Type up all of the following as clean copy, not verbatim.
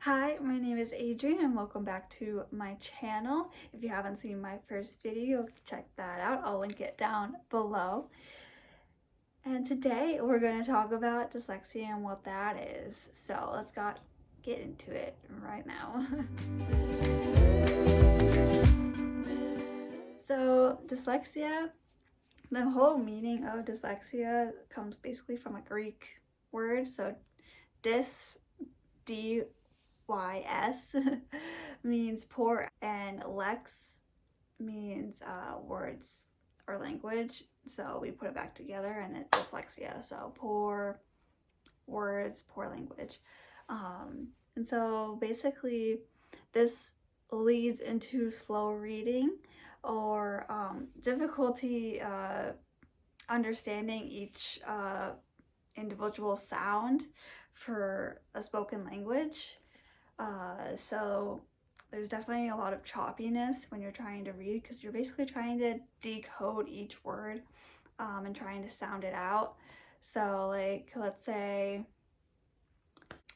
Hi, my name is Adrienne and welcome back to my channel. If you haven't seen my first video, check that out. I'll link it down below. And today we're going to talk about dyslexia and what that is. So let's get into it right now. So dyslexia, the whole meaning of dyslexia comes basically from a Greek word. So dys, D-Y-S means poor, and lex means words or language. So we put it back together and it's dyslexia. So poor words, poor language. And so basically this leads into slow reading or difficulty understanding each individual sound for a spoken language. So there's definitely a lot of choppiness when you're trying to read because you're basically trying to decode each word and trying to sound it out. So like, let's say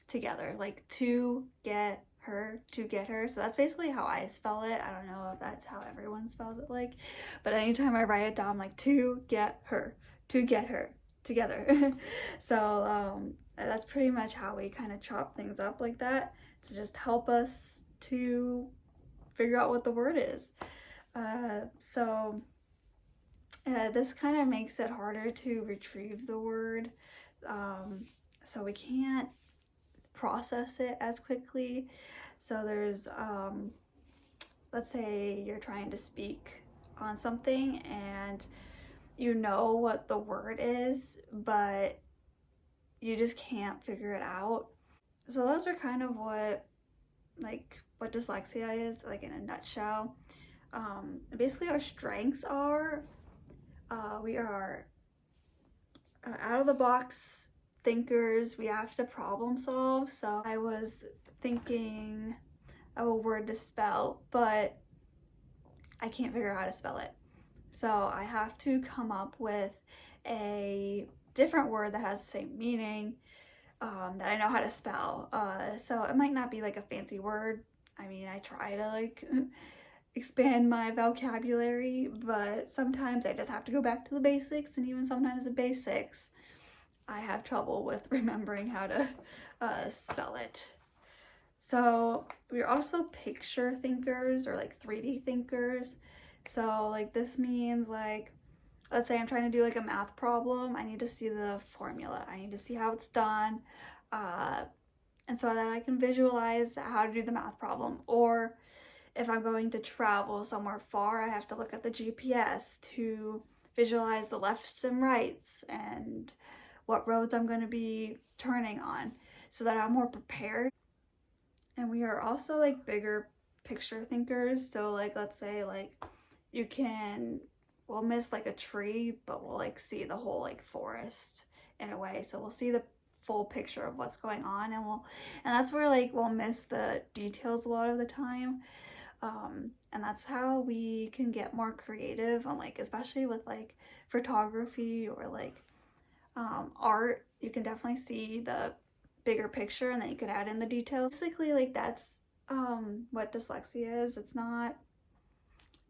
together, like to get her. So that's basically how I spell it. I don't know if that's how everyone spells it like, but anytime I write it down, I'm like to get her together. So that's pretty much how we kind of chop things up like that to just help us to figure out what the word is. This kind of makes it harder to retrieve the word. So we can't process it as quickly. So there's, let's say you're trying to speak on something and you know what the word is, but you just can't figure it out. So those are kind of what dyslexia is, like in a nutshell. Basically our strengths are, we are out of the box thinkers. We have to problem solve. So I was thinking of a word to spell, but I can't figure out how to spell it. So I have to come up with a different word that has the same meaning that I know how to spell. So it might not be like a fancy word. I mean, I try to like expand my vocabulary, but sometimes I just have to go back to the basics, and even sometimes the basics I have trouble with remembering how to spell it. So we're also picture thinkers or like 3D thinkers. So like this means like, let's say I'm trying to do like a math problem. I need to see the formula. I need to see how it's done. And so that I can visualize how to do the math problem. Or if I'm going to travel somewhere far, I have to look at the GPS to visualize the lefts and rights and what roads I'm going to be turning on so that I'm more prepared. And we are also like bigger picture thinkers. So like, let's say like we'll miss like a tree, but we'll like see the whole like forest in a way. So we'll see the full picture of what's going on, and that's where like we'll miss the details a lot of the time. And that's how we can get more creative on like, especially with like photography or like art. You can definitely see the bigger picture and then you can add in the details. Basically like that's what dyslexia is. It's not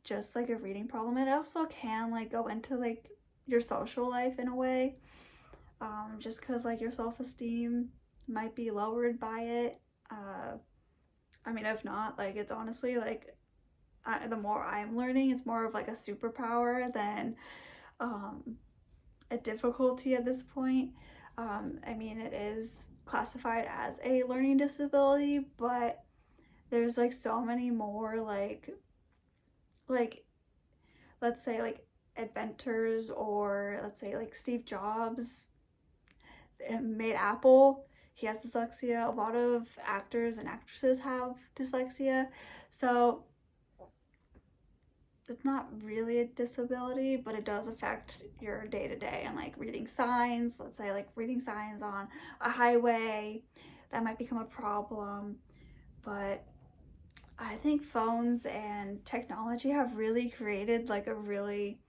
just like a reading problem. It also can like go into like your social life in a way, just because like your self-esteem might be lowered by it. I mean, if not, like it's honestly like the more I'm learning, it's more of like a superpower than a difficulty at this point. I mean, it is classified as a learning disability, but there's like so many more like let's say like inventors, or let's say like Steve Jobs made Apple. He has dyslexia. A lot of actors and actresses have dyslexia. So it's not really a disability, but it does affect your day-to-day and like reading signs. Let's say like reading signs on a highway, that might become a problem. But I think phones and technology have really created like a really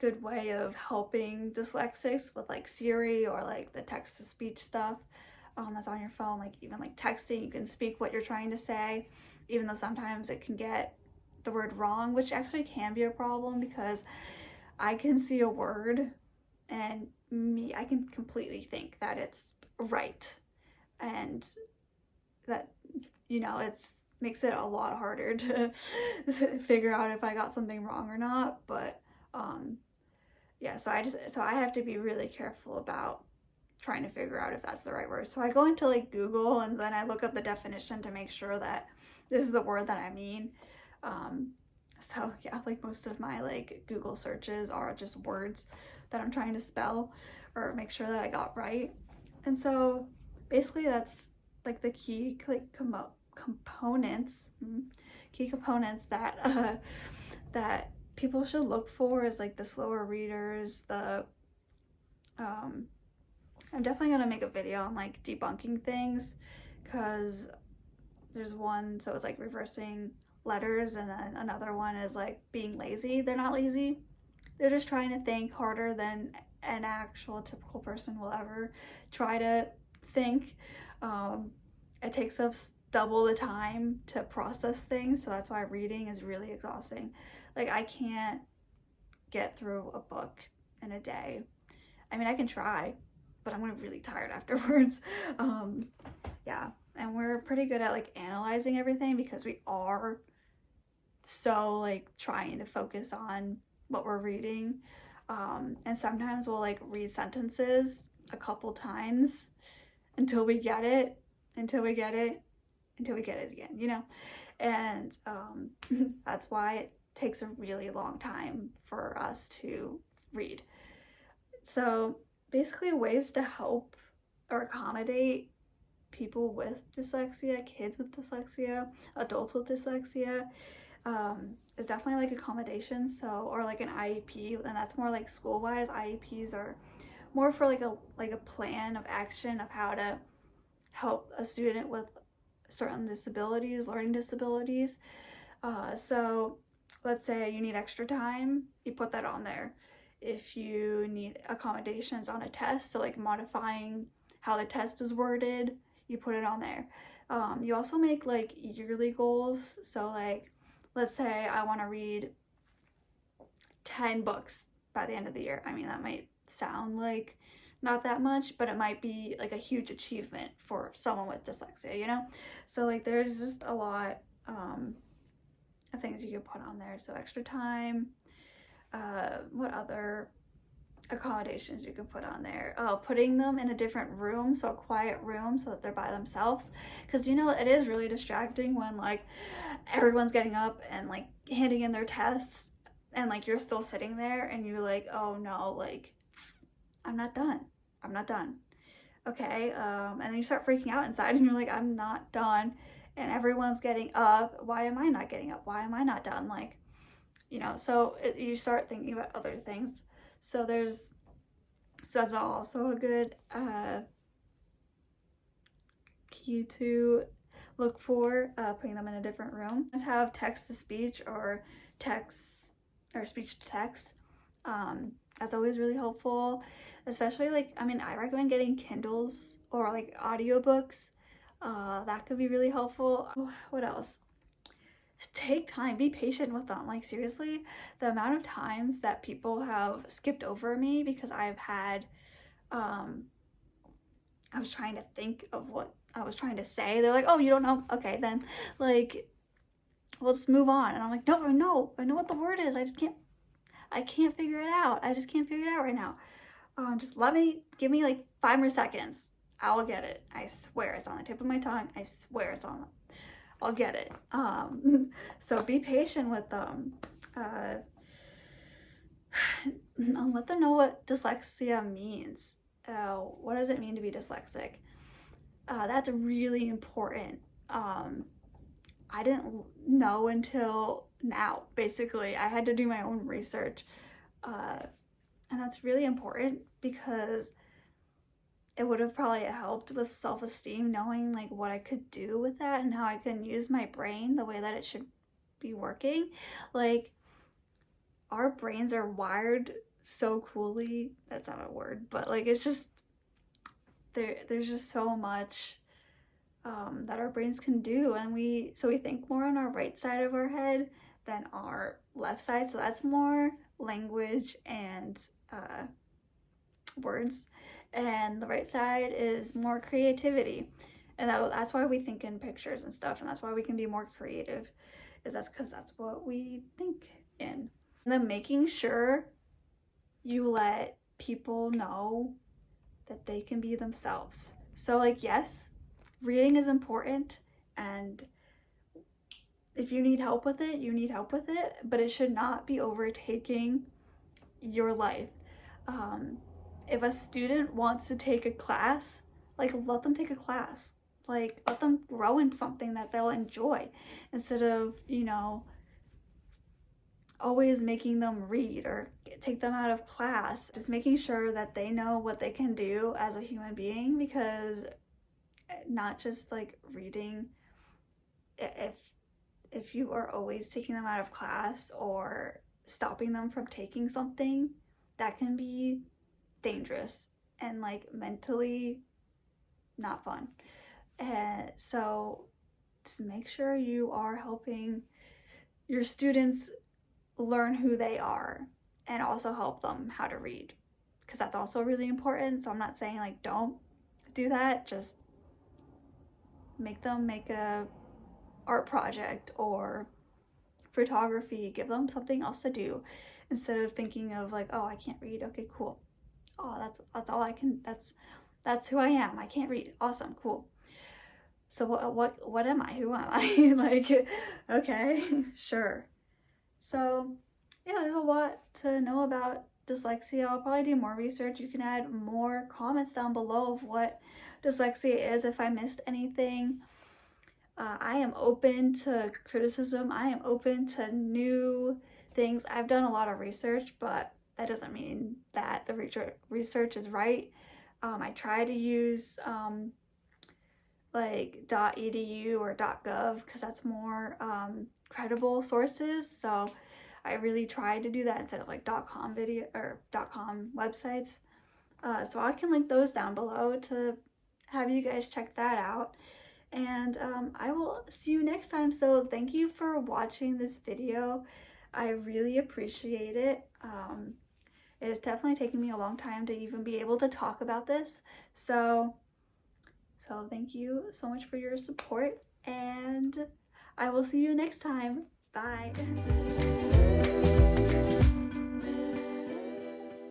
good way of helping dyslexics with like Siri or like the text-to-speech stuff. that's on your phone, like even like texting, you can speak what you're trying to say, even though sometimes it can get the word wrong, which actually can be a problem because I can see a word and I can completely think that it's right, and that, you know, it's makes it a lot harder to figure out if I got something wrong or not. But yeah, so I have to be really careful about trying to figure out if that's the right word. So I go into like Google and then I look up the definition to make sure that this is the word that I mean. So yeah, like most of my like Google searches are just words that I'm trying to spell or make sure that I got right. And so basically that's like the key like components, key components that people should look for is like the slower readers, the I'm definitely gonna make a video on like debunking things, because there's one, so it's like reversing letters, and then another one is like being lazy. They're not lazy, they're just trying to think harder than an actual typical person will ever try to think. It takes us double the time to process things, so that's why reading is really exhausting. Like I can't get through a book in a day. I mean, I can try, but I'm gonna be really tired afterwards. Yeah, and we're pretty good at like analyzing everything because we are so like trying to focus on what we're reading. And sometimes we'll like read sentences a couple times until we get it, until we get it, until we get it again, you know? And that's why it takes a really long time for us to read. So basically ways to help or accommodate people with dyslexia, kids with dyslexia, adults with dyslexia, is definitely like accommodations. So, or like an IEP, and that's more like school-wise. IEPs are more for like a plan of action of how to help a student with certain disabilities, learning disabilities. So let's say you need extra time, you put that on there. If you need accommodations on a test, so like modifying how the test is worded, you put it on there. You also make like yearly goals. So like, let's say I want to read 10 books by the end of the year. I mean, that might sound like not that much, but it might be like a huge achievement for someone with dyslexia, you know? So like there's just a lot of things you could put on there. So extra time, what other accommodations you can put on there? Oh, putting them in a different room, so a quiet room, so that they're by themselves, because you know it is really distracting when like everyone's getting up and like handing in their tests and like you're still sitting there and you're like, oh no, like I'm not done, okay. And then you start freaking out inside and you're like, I'm not done, and everyone's getting up, why am I not getting up, why am I not done, like, you know? So you start thinking about other things. So that's also a good key to look for, putting them in a different room. Let's have text to speech or text or speech to text. That's always really helpful, especially like, I mean, I recommend getting Kindles or like audiobooks. That could be really helpful. What else? Take time, be patient with them. Like seriously, the amount of times that people have skipped over me because I've had I was trying to think of what I was trying to say. They're like, oh, you don't know, okay, then like let's move on. And I'm like, no, I know what the word is, I can't figure it out. I just can't figure it out right now. Just give me like 5 more seconds, I will get it. I swear it's on the tip of my tongue. I swear I'll get it. So be patient with them. Let them know what dyslexia means. What does it mean to be dyslexic? That's really important. I didn't know until now, basically. I had to do my own research. And that's really important because it would have probably helped with self-esteem, knowing like what I could do with that and how I can use my brain the way that it should be working. Like our brains are wired so coolly. That's not a word, but like it's just there's just so much that our brains can do, and we think more on our right side of our head than our left side. So that's more language and words, and the right side is more creativity. And that's why we think in pictures and stuff, and that's why we can be more creative, is that's because that's what we think in. And then making sure you let people know that they can be themselves. So like, yes, reading is important, and if you need help with it, you need help with it, but it should not be overtaking your life. If a student wants to take a class, like, let them take a class. Like, let them grow in something that they'll enjoy, instead of, always making them read or take them out of class. Just making sure that they know what they can do as a human being, because not just like reading, if you are always taking them out of class or stopping them from taking something, that can be dangerous and like mentally not fun. And so just make sure you are helping your students learn who they are, and also help them how to read, because that's also really important. So I'm not saying like don't do that, just make them make a art project or photography, give them something else to do, instead of thinking of like, oh, I can't read, okay, cool, oh, that's all I can, that's who I am, I can't read, awesome, cool. So what am I, who am I? Like, okay, sure. So yeah, there's a lot to know about dyslexia. I'll probably do more research. You can add more comments down below of what dyslexia is if I missed anything. I am open to criticism. I am open to new things. I've done a lot of research, but that doesn't mean that the research is right. I try to use like .edu or .gov, because that's more credible sources. So I really tried to do that instead of like .com video or .com websites. So I can link those down below to have you guys check that out. And I will see you next time. So thank you for watching this video. I really appreciate it. It has definitely taken me a long time to even be able to talk about this. So thank you so much for your support, and I will see you next time. Bye.